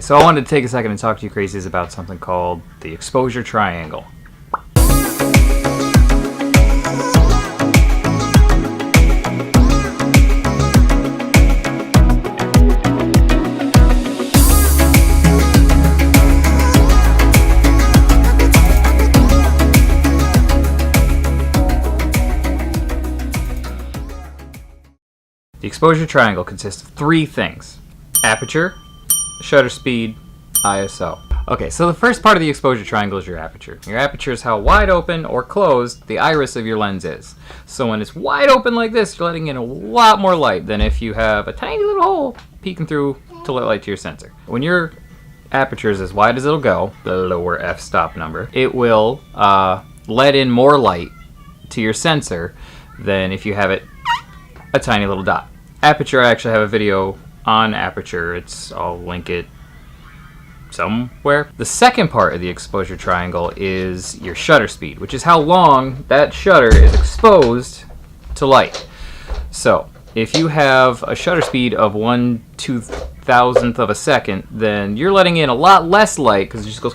So I wanted to take a second and talk to you crazies about something called the exposure triangle. The exposure triangle consists of three things: aperture, shutter speed, ISO. Okay, so the first part of the exposure triangle is your aperture. Your aperture is how wide open or closed the iris of your lens is. So when it's wide open like this, you're letting in a lot more light than if you have a tiny little hole peeking through to let light to your sensor. When your aperture is as wide as it'll go, the lower f-stop number, it will let in more light to your sensor than if you have it a tiny little dot. Aperture, I actually have a video on aperture. I'll link it somewhere. The second part of the exposure triangle is your shutter speed, which is how long that shutter is exposed to light. So if you have a shutter speed of 1/2000th of a second, then you're letting in a lot less light because it just goes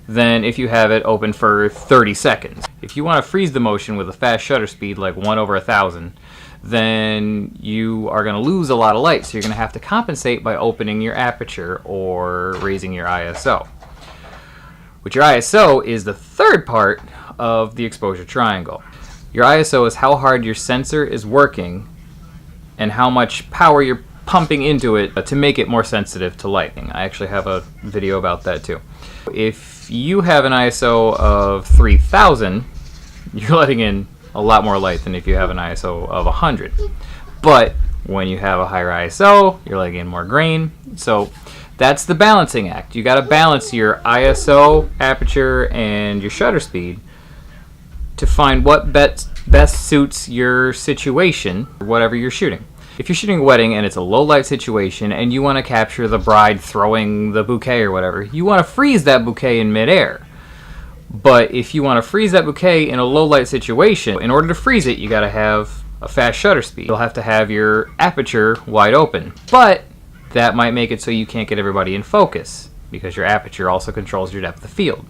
than if you have it open for 30 seconds. If you want to freeze the motion with a fast shutter speed like 1/1000, then you are going to lose a lot of light, so you're going to have to compensate by opening your aperture or raising your ISO. Which your ISO is the third part of the exposure triangle. Your ISO is how hard your sensor is working and how much power you're pumping into it to make it more sensitive to lighting. I actually have a video about that too. If you have an ISO of 3000, you're letting in a lot more light than if you have an ISO of 100. But when you have a higher ISO, you're letting in more grain. So that's the balancing act. You got to balance your ISO, aperture, and your shutter speed to find what best suits your situation, whatever you're shooting. If you're shooting a wedding and it's a low light situation and you want to capture the bride throwing the bouquet or whatever, you want to freeze that bouquet in midair. But if you want to freeze that bouquet in a low light situation, in order to freeze it, you got to have a fast shutter speed. You'll have to have your aperture wide open. But that might make it so you can't get everybody in focus because your aperture also controls your depth of field.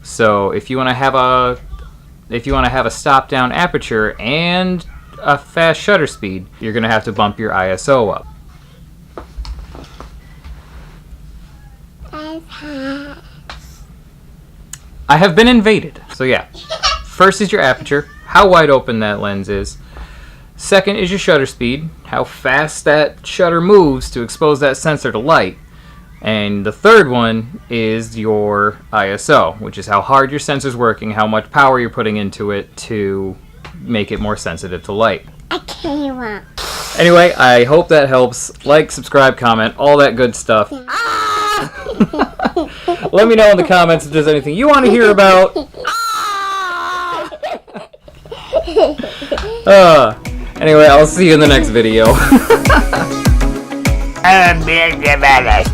So if you want to have a stop down aperture and a fast shutter speed, you're going to have to bump your ISO up. I have been invaded. So yeah, first is your aperture, how wide open that lens is. Second is your shutter speed, how fast that shutter moves to expose that sensor to light. And the third one is your ISO, which is how hard your sensor's working, how much power you're putting into it to make it more sensitive to light. Anyway, I hope that helps. Like, subscribe, comment, all that good stuff. Let me know in the comments if there's anything you want to hear about. Anyway, I'll see you in the next video. I'm being developed.